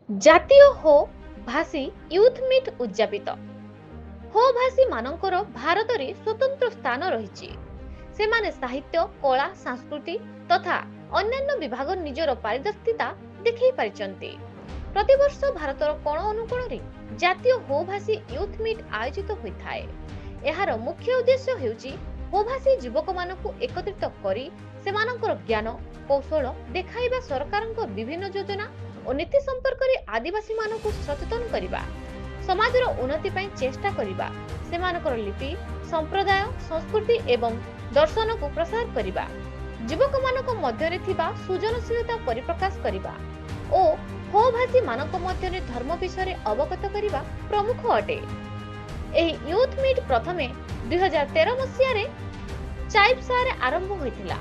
ଜାତୀୟ ହୋ ଭାଷୀ ୟୁଥ୍ ମିଟ୍ ଉଦ୍ଯାପିତ। ହୋ ଭାଷୀ ମାନଙ୍କର ଭାରତରେ ସ୍ୱତନ୍ତ୍ର ସ୍ଥାନ ରହିଛି। ସେମାନେ ସାହିତ୍ୟ, କଳା, ସଂସ୍କୃତି ତଥା ଅନ୍ୟାନ୍ୟ ବିଭାଗ ନିଜର ପାରିଦର୍ଶିତା ଦେଖାଇ ପାରିଛନ୍ତି। ପ୍ରତିବର୍ଷ ଭାରତର କୋଣ ଅନୁକୋଣରେ ଜାତୀୟ ହୋ ଭାଷୀ ୟୁଥ୍ ମିଟ୍ ଆୟୋଜିତ ହୋଇଥାଏ। ଏହାର ମୁଖ୍ୟ ଉଦ୍ଦେଶ୍ୟ ହେଉଛି ହୋ ଭାଷୀ ଯୁବକମାନଙ୍କୁ ଏକତ୍ରିତ କରି ସେମାନଙ୍କର ଜ୍ଞାନ କୌଶଳ ଦେଖାଇବା, ସରକାରଙ୍କ ବିଭିନ୍ନ ଯୋଜନା ଓ ନୀତି ସମ୍ପର୍କରେ ଆଦିବାସୀମାନଙ୍କୁ ସଚେତନ କରିବା, ସମାଜର ଉନ୍ନତି ପାଇଁ ଚେଷ୍ଟା କରିବା, ସେମାନଙ୍କର ଲିପି, ସମ୍ପ୍ରଦାୟ, ସଂସ୍କୃତି ଏବଂ ଦର୍ଶନକୁ ପ୍ରସାର କରିବା, ଯୁବକମାନଙ୍କ ମଧ୍ୟରେ ଥିବା ସୃଜନଶୀଳତା ପରିପ୍ରକାଶ କରିବା ଓ ହୋ ଭାଷୀ ମାନଙ୍କ ମଧ୍ୟରେ ଧର୍ମ ବିଷୟରେ ଅବଗତ କରିବା ପ୍ରମୁଖ ଅଟେ। ଏହି ୟୁଥ୍ ମିଟ୍ ପ୍ରଥମେ 2013 ମସିହାରେ ଚାଇପ୍ସାରେ ଆରମ୍ଭ ହୋଇଥିଲା।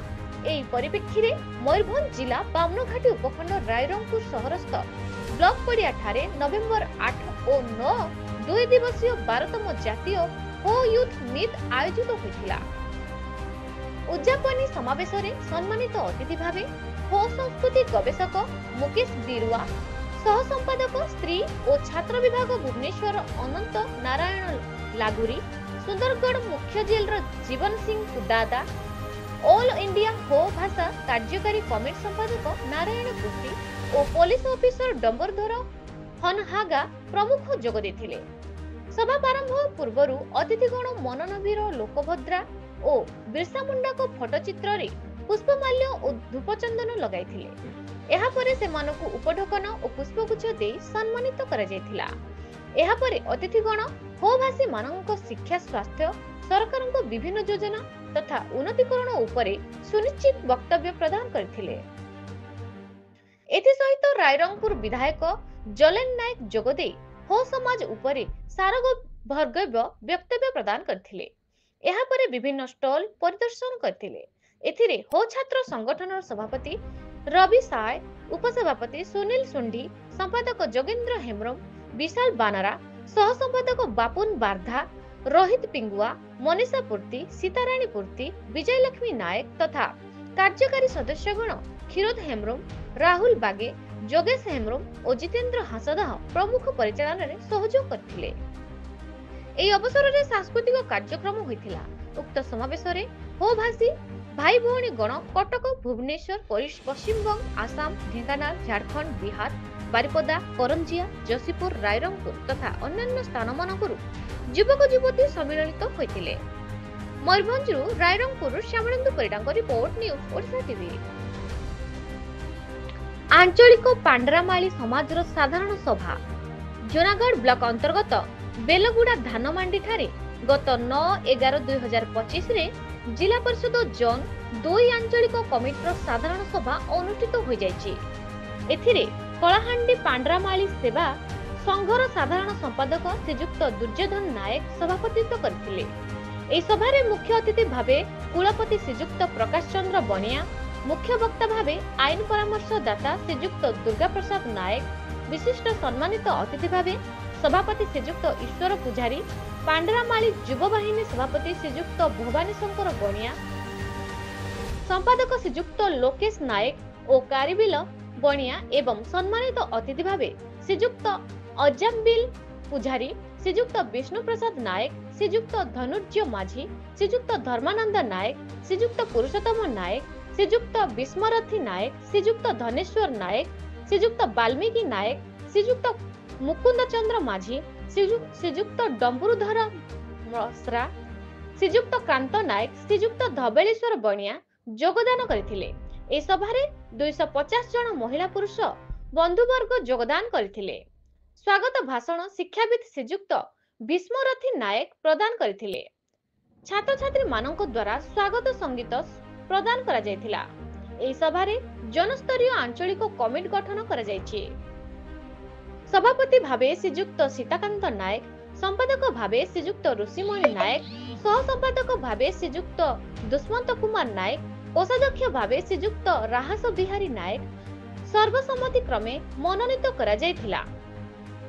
ଏହି ପରିପ୍ରେକ୍ଷୀରେ ମୟୂରଭଞ୍ଜ ଜିଲ୍ଲା ବାମନଘାଟି ଉପଖଣ୍ଡ ରାଇରଙ୍ଗପୁର ସହରସ୍ଥ ବ୍ଲକ ପଡ଼ିଆ ଠାରେ ନଭେମ୍ବର 8 ଓ 9 ଦୁଇ ଦିବସୀୟ 12ତମ ଜାତୀୟ ହୋ ୟୁଥ୍ ମିଟ୍ ଆୟୋଜିତ ହୋଇଥିଲା। ଉଦ୍ଯାପନୀ ସମାବେଶରେ ସମ୍ମାନିତ ଅତିଥି ଭାବେ ହୋ ସଂସ୍କୃତି ଗବେଷକ ମୁକେଶ ବିରୁଆ, ସହ ସମ୍ପାଦକ ସ୍ତ୍ରୀ ଓ ଛାତ୍ର ବିଭାଗ ଭୁବନେଶ୍ୱର ଅନନ୍ତ ନାରାୟଣ ଲାଗୁରି, ସୁନ୍ଦରଗଡ଼ ମୁଖ୍ୟ ଜେଲର ଜୀବନ ସିଂ ଦାଦା, ଅଲ୍ ଇଣ୍ଡିଆ ହୋ ଭାଷା କାର୍ଯ୍ୟକାରୀ କମିଟି ସମ୍ପାଦକ ନାରାୟଣ କୁର୍ତି ଓ ପୋଲିସ ଅଫିସର ଡମ୍ବରଧର ହନହାଗା ପ୍ରମୁଖ ଯୋଗ ଦେଇଥିଲେ। ସଭା ପ୍ରାରମ୍ଭ ପୂର୍ବରୁ ଅତିଥିଗଣ ମନନବୀର ଲୋକଭଦ୍ରା ଓ ବିର୍ସା ମୁଣ୍ଡାଙ୍କ ଫଟୋଚିତ୍ରରେ ପୁଷ୍ପମାଲ୍ୟ ଓ ଧୂପଚନ୍ଦନ ଲଗାଇଥିଲେ। ଏହାପରେ ସେମାନଙ୍କୁ ଉପଢକନ ଓ ପୁଷ୍ପଗୁଚ୍ଛ ଦେଇ ସମ୍ମାନିତ କରାଯାଇଥିଲା। ଏହାପରେ ଅତିଥିଗଣ ହୋ ଭାଷୀ ମାନଙ୍କ ଶିକ୍ଷା, ସ୍ୱାସ୍ଥ୍ୟ, ସରକାରଙ୍କ ବିଭିନ୍ନ ଯୋଜନା ତଥା ଉନ୍ନତିକରଣ ଉପରେ ସୁନିଶ୍ଚିତ ବକ୍ତବ୍ୟ ପ୍ରଦାନ କରିଥିଲେ। ଏଥିସହିତ ରାଇରଙ୍ଗପୁର ବିଧାୟକ ଜଲେନ ନାୟକ ଯୋଗଦେଇ ହୋ ସମାଜ ଉପରେ ସାରଭର୍ଗବ୍ୟ ବକ୍ତବ୍ୟ ପ୍ରଦାନ କରିଥିଲେ। ଏହାପରେ ବିଭିନ୍ନ ଷ୍ଟଲ ପରିଦର୍ଶନ କରିଥିଲେ। ଏଥିରେ ହୋ ଛାତ୍ର ସଂଗଠନର ସଭାପତି ରବି ସାଏ, ଉପସଭାପତି ସୁନୀଲ ସୁଣ୍ଡି, ସମ୍ପାଦକ ଯୋଗେନ୍ଦ୍ର ହେମ୍ରମ, ବିଶାଲ ବାନାରା, ସହ ସମ୍ପାଦକ ବାପୁନ ବାର୍ଧା, ରୋହିତ ପିଙ୍ଗୁଆ, ମନୀଷା ପୂର୍ତ୍ତି, ସୀତାରାଣୀ ପୂର୍ତ୍ତି, ବିଜୟଲକ୍ଷ୍ମୀ ନାୟକ ତଥା କାର୍ଯ୍ୟକାରୀ ସଦସ୍ୟଗଣ କ୍ଷୀରୋଦ ହେମ୍ରମ, ରାହୁଲ ବାଗେ, ଯୋଗେଶ ହେମ୍ରମ ଓ ଜିତେନ୍ଦ୍ର ହାଁସଦାହ ପ୍ରମୁଖ ପରିଚାଳନାରେ ସହଯୋଗ କରିଥିଲେ। ଏହି ଅବସରରେ ସାଂସ୍କୃତିକ କାର୍ଯ୍ୟକ୍ରମ ହୋଇଥିଲା। ଉକ୍ତ ସମାବେଶରେ ହୋ ଭାଷୀ ଭାଇ ଭଉଣୀ ଗଣ କଟକ, ଭୁବନେଶ୍ୱର, ପଶ୍ଚିମବଙ୍ଗ, ଆସାମ, ଢେଙ୍କାନାଳ, ଝାଡ଼ଖଣ୍ଡ, ବିହାର, ବାରିପଦା, କରଞ୍ଜିଆ, ଯଶୀପୁର, ରାଇରଙ୍ଗପୁର ତଥା ଅନ୍ୟାନ୍ୟ ସ୍ଥାନମାନଙ୍କରୁ ଯୁବକ ଯୁବତୀ ସମ୍ମିଳିତ ହୋଇଥିଲେ। ମୟୂରଭଞ୍ଜରୁ ରାଇରଙ୍ଗପୁରରୁ ଶ୍ୟାମଳେନ୍ଦୁ ପରିଡ଼ାଙ୍କ ରିପୋର୍ଟ, ନ୍ୟୁଜ ଓଡ଼ିଶା ଟିଭି। ଆଞ୍ଚଳିକ ପାଣ୍ଡରାମାଳି ସମାଜର ସାଧାରଣ ସଭା ଜୁନାଗଡ଼ ବ୍ଲକ ଅନ୍ତର୍ଗତ ବେଲଗୁଡ଼ା ଧାନମାଣ୍ଡି ଠାରେ ଗତ 9/11/2025 ଜିଲ୍ଲା ପରିଷଦ ଜୋନ୍ 2 ଆଞ୍ଚଳିକ କମିଟିର ସାଧାରଣ ସଭା ଅନୁଷ୍ଠିତ ହୋଇଯାଇଛି। ଏଥିରେ କଳାହାଣ୍ଡି ପାଣ୍ଡରାମାଳି ସେବା ସଂଘର ସାଧାରଣ ସମ୍ପାଦକ ଶ୍ରୀଯୁକ୍ତ ଦୁର୍ଯ୍ୟୋଧନ ନାୟକ ସଭାପତିତ୍ୱ କରିଥିଲେ। ଏହି ସଭାରେ ମୁଖ୍ୟ ଅତିଥି ଭାବେ କୁଳପତି ଶ୍ରୀଯୁକ୍ତ ପ୍ରକାଶ ଚନ୍ଦ୍ର ବଣିଆ, ମୁଖ୍ୟ ବକ୍ତା ଭାବେ ଆଇନ ପରାମର୍ଶଦାତା ଶ୍ରୀଯୁକ୍ତ ଦୁର୍ଗା ପ୍ରସାଦ ନାୟକ, ବିଶିଷ୍ଟ ସମ୍ମାନିତ ଅତିଥି ଭାବେ ସଭାପତି ଶ୍ରୀଯୁକ୍ତ ଈଶ୍ୱର ପୂଜାରୀ, ପାଣ୍ଡରାମାଳି ଯୁବ ବାହିନୀ ସଭାପତି ଶ୍ରୀଯୁକ୍ତ ଭବାନୀ ଶଙ୍କର ବଣିଆ, ସମ୍ପାଦକ ଶ୍ରୀଯୁକ୍ତ ଲୋକେଶ ନାୟକ ଓ କାରିବିଲ ବଣିଆ ଏବଂ ସମ୍ମାନିତ ଅତିଥି ଭାବେ ଶ୍ରୀଯୁକ୍ତ ଅଜାମ୍ବିଲ ପୂଜାରୀ, ଶ୍ରୀଯୁକ୍ତ ବିଷ୍ଣୁ ପ୍ରସାଦ ନାୟକ, ଶ୍ରୀଯୁକ୍ତ ଧନୁର୍ଯ୍ୟ ମାଝୀ, ଶ୍ରୀଯୁକ୍ତ ଧର୍ମାନନ୍ଦ ନାୟକ, ଶ୍ରୀଯୁକ୍ତ ପୁରୁଷୋତ୍ତମ ନାୟକ, ଶ୍ରୀଯୁକ୍ତ ବିସ୍ମରଥୀ ନାୟକ, ଶ୍ରୀଯୁକ୍ତ ଧନେଶ୍ୱର ନାୟକ, ଶ୍ରୀଯୁକ୍ତ ବାଲ୍ମୀକି ନାୟକ, ଶ୍ରୀଯୁକ୍ତ ମୁକୁନ୍ଦ ଚନ୍ଦ୍ର ମାଝୀ, ଶ୍ରୀଯୁକ୍ତ ଡମ୍ବରୁଧର ମଶ୍ରା, ଶ୍ରୀଯୁକ୍ତ କାନ୍ତ ନାୟକ, ଶ୍ରୀଯୁକ୍ତ ଧବଳେଶ୍ୱର ବଣିଆ ଯୋଗଦାନ କରିଥିଲେ। ଏହି ସଭାରେ 250 ଜଣ ମହିଳା ପୁରୁଷ ବନ୍ଧୁବର୍ଗ ଯୋଗଦାନ କରିଥିଲେ। ସ୍ୱାଗତ ଭାଷଣ ଶିକ୍ଷାବିତ୍ ଶ୍ରୀଯୁକ୍ତ ବିସ୍ମରଥୀ ନାୟକ ପ୍ରଦାନ କରିଥିଲେ। ଛାତ୍ରଛାତ୍ରୀ ମାନଙ୍କ ଦ୍ୱାରା ସ୍ୱାଗତ ସଙ୍ଗୀତ ପ୍ରଦାନ କରାଯାଇଥିଲା। ଏହି ସଭାରେ ଜନସ୍ତରୀୟ ଆଞ୍ଚଳିକ କମିଟି ଗଠନ କରାଯାଇଛି। ସଭାପତି ଭାବେ ଶ୍ରୀଯୁକ୍ତ ସୀତାକାନ୍ତ ନାୟକ, ସମ୍ପାଦକ ଭାବେ ଶ୍ରୀଯୁକ୍ତ ଋଷିମଣି ନାୟକ, ସହ ସମ୍ପାଦକ ଭାବେ ଶ୍ରୀଯୁକ୍ତ ଦୁଷ୍ମନ୍ତ କୁମାର ନାୟକ, କୋଷାଧ୍ୟକ୍ଷ ଭାବେ ଶ୍ରୀଯୁକ୍ତ ରାହାସ ବିହାରୀ ନାୟକ ସର୍ବସମ୍ମତି କ୍ରମେ ମନୋନୀତ କରାଯାଇଥିଲା।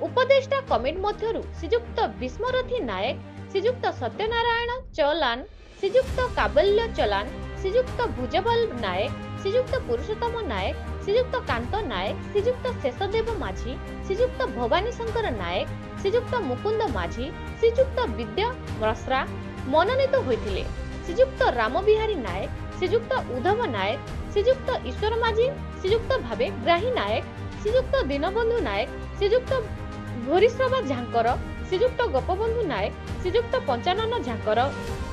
ଉପଦେଷ୍ଟା କମିଟି ମଧ୍ୟରୁ ଶ୍ରୀଯୁକ୍ତ ବିସ୍ମରଥୀ ନାୟକ, ଶ୍ରୀଯୁକ୍ତ ସତ୍ୟନାରାୟଣ ଚଲାନ, ଶ୍ରୀଯୁକ୍ତ କାବଲ୍ୟ ଚଲାନ, ଶ୍ରୀଯୁକ୍ତ ଭୁଜବଲ ନାୟକ, ଶ୍ରୀଯୁକ୍ତ ପୁରୁଷୋତ୍ତମ ନାୟକ, ଶ୍ରୀଯୁକ୍ତ କାନ୍ତ ନାୟକ, ଶ୍ରୀଯୁକ୍ତ ଶେଷଦେବ ମାଝୀ, ଶ୍ରୀଯୁକ୍ତ ଭବାନୀ ଶଙ୍କର ନାୟକ, ଶ୍ରୀଯୁକ୍ତ ମୁକୁନ୍ଦ ମାଝୀ, ଶ୍ରୀଯୁକ୍ତ ବିଦ୍ୟା ମଶ୍ରା ମନୋନୀତ ହୋଇଥିଲେ। ଶ୍ରୀଯୁକ୍ତ ରାମବିହାରୀ ନାୟକ, ଶ୍ରୀଯୁକ୍ତ ଉଦ୍ଧବ ନାୟକ, ଶ୍ରୀଯୁକ୍ତ ଈଶ୍ୱର ମାଝୀ ଶ୍ରୀଯୁକ୍ତ ଭାବେ ଗ୍ରାହୀ ନାୟକ, ଶ୍ରୀଯୁକ୍ତ ଦୀନବନ୍ଧୁ ନାୟକ, ଶ୍ରୀଯୁକ୍ତ ଭୂରିଶ୍ରବା ଝାଙ୍କର, ଶ୍ରୀଯୁକ୍ତ ଗୋପବନ୍ଧୁ ନାୟକ, ଶ୍ରୀଯୁକ୍ତ ପଞ୍ଚାନନ ଝାଙ୍କର,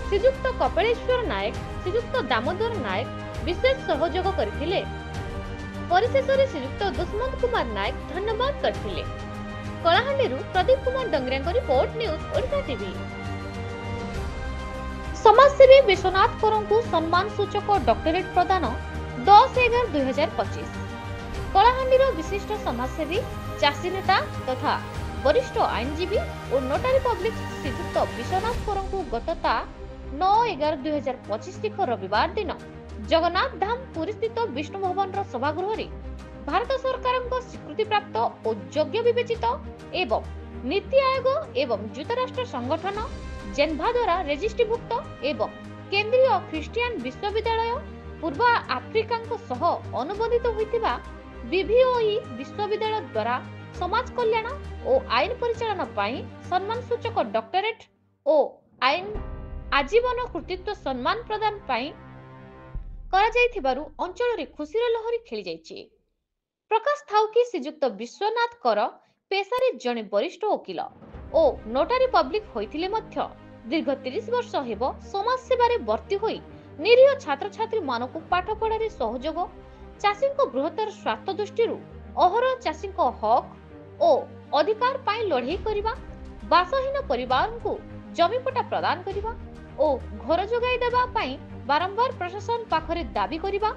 ଶ୍ରୀଯୁକ୍ତ କପିଳେଶ୍ୱର ନାୟକ, ଶ୍ରୀଯୁକ୍ତ ଦାମୋଦର ନାୟକ ବିଶେଷ ସହଯୋଗ କରିଥିଲେ। ପରିଶେଷରେ ଶ୍ରୀଯୁକ୍ତ ଦୁଷ୍ମନ୍ତ କୁମାର ନାୟକ ଧନ୍ୟବାଦ କରିଥିଲେ। କଳାହାଣ୍ଡିରୁ ପ୍ରଦୀପ କୁମାର ଡଙ୍ଗରିଆଙ୍କ ରିପୋର୍ଟ, ନ୍ୟୁଜ୍ ଓଡ଼ିଶା ଟିଭି। ସମାଜସେବୀ ବିଶ୍ୱନାଥ କରଙ୍କୁ ସମ୍ମାନ ସୂଚକ ଡକ୍ଟରେଟ୍ ପ୍ରଦାନ 10/11/2025। କଳାହାଣ୍ଡିର ବିଶିଷ୍ଟ ସମାଜସେବୀ, ଚାଷୀ ନେତା ତଥା ବରିଷ୍ଠ ଆଇନଜୀବୀ ଓ ନୋଟାରୀ ପବ୍ଲିକ ଶ୍ରୀଯୁକ୍ତ ବିଶ୍ୱନାଥ କରଙ୍କୁ ଗତତା 9/11/2025 ତାରିଖ ରବିବାର ଦିନ ଜଗନ୍ନାଥ ଧାମ ପୁରୀସ୍ଥିତ ବିଷ୍ଣୁ ଭବନର ସଭାଗୃହରେ ଭାରତ ସରକାରଙ୍କ ସ୍ୱୀକୃତିପ୍ରାପ୍ତ ଓ ଯୋଗ୍ୟ ବିବେଚିତ ଏବଂ ନୀତି ଆୟୋଗ ଏବଂ ଯୁକ୍ତରାଷ୍ଟ୍ର ସଂଗଠନ ଜେନ୍ଭା ଦ୍ୱାରା ରେଜିଷ୍ଟ୍ରିଭୁକ୍ତ ଏବଂ କେନ୍ଦ୍ରୀୟ ଖ୍ରୀଷ୍ଟିଆନ ବିଶ୍ୱବିଦ୍ୟାଳୟ ପୂର୍ବ ଆଫ୍ରିକାଙ୍କ ସହ ଅନୁବନ୍ଧିତ ହୋଇଥିବା BVOE ବିଶ୍ୱବିଦ୍ୟାଳୟ ଦ୍ୱାରା ସମାଜ କଲ୍ୟାଣ ଓ ଆଇନ ପରିଚାଳନା ପାଇଁ ସମ୍ମାନ ସୂଚକ ଡକ୍ଟରେଟ୍ ଓ ଆଇନ ଆଜୀବନ କୃତିତ୍ୱ ସମ୍ମାନ ପ୍ରଦାନ ପାଇଁ କରାଯାଇଥିବାରୁ ଅଞ୍ଚଳରେ ଖୁସିର ଲହରୀ ଖେଳି ଯାଇଛି। ପ୍ରକାଶ ଥାଉକି ଶ୍ରୀଯୁକ୍ତ ବିଶ୍ୱନାଥ କର ପେଶାରେ ଜଣେ ବରିଷ୍ଠ ଓକିଲ ଓ ନୋଟାରୀ ପବ୍ଲିକ ହୋଇଥିଲେ ମଧ୍ୟ ଦୀର୍ଘ 30 ବର୍ଷ ହେବ ସମାଜ ସେବାରେ ବର୍ତ୍ତି ହୋଇ ନିରୀହ ଛାତ୍ରଛାତ୍ରୀମାନଙ୍କୁ ପାଠ ପଢ଼ାରେ ସହଯୋଗ, ଚାଷୀଙ୍କ ବୃହତ୍ତର ସ୍ୱାର୍ଥ ଦୃଷ୍ଟିରୁ ଅହରହ ଚାଷୀଙ୍କ ହକ୍ ଓ ଅଧିକାର ପାଇଁ ଲଢ଼େଇ କରିବା, ବାସହୀନ ପରିବାରଙ୍କୁ ଜମିପଟା ପ୍ରଦାନ କରିବା ଓ ଘର ଯୋଗାଇ ଦେବା ପାଇଁ ବାରମ୍ବାର ପ୍ରଶାସନ ପାଖରେ ଦାବି କରିବା,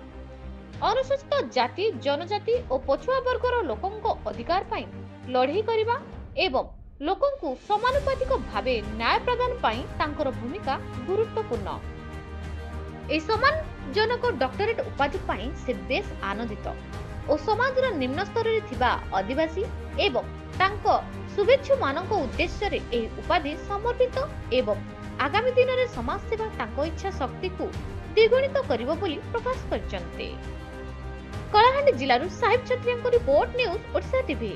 ଅନୁସୂଚିତ ଜାତି, ଜନଜାତି ଓ ପଛୁଆ ବର୍ଗର ଲୋକଙ୍କ ଅଧିକାର ପାଇଁ ଲଢ଼େଇ କରିବା ଏବଂ ଲୋକଙ୍କୁ ସମାନୁପାତିକ ଭାବେ ନ୍ୟାୟ ପ୍ରଦାନ ପାଇଁ ତାଙ୍କର ଭୂମିକା ଗୁରୁତ୍ୱପୂର୍ଣ୍ଣ। ଏହି ସମ୍ମାନଜନକ ଡକ୍ଟରେଟ୍ ଉପାଧି ପାଇଁ ସେ ବେଶ ଆନନ୍ଦିତ ଓ ସମାଜର ନିମ୍ନ ସ୍ତରରେ ଥିବା ଆଦିବାସୀ ଏବଂ ତାଙ୍କ ଶୁଭେଚ୍ଛୁମାନଙ୍କ ଉଦ୍ଦେଶ୍ୟରେ ଏହି ଉପାଧି ସମର୍ପିତ ଏବଂ ଆଗାମୀ ଦିନରେ ସମାଜ ସେବା ତାଙ୍କ ଇଚ୍ଛା ଶକ୍ତିକୁ ଦ୍ୱିଗୁଣିତ କରିବ ବୋଲି ପ୍ରକାଶ କରିଛନ୍ତି। କଳାହାଣ୍ଡି ଜିଲ୍ଲାରୁ ସାହିବ ଛତ୍ରିଆଙ୍କ ରିପୋର୍ଟ, ନ୍ୟୁଜ୍ ଓଡ଼ିଶା ଟିଭି।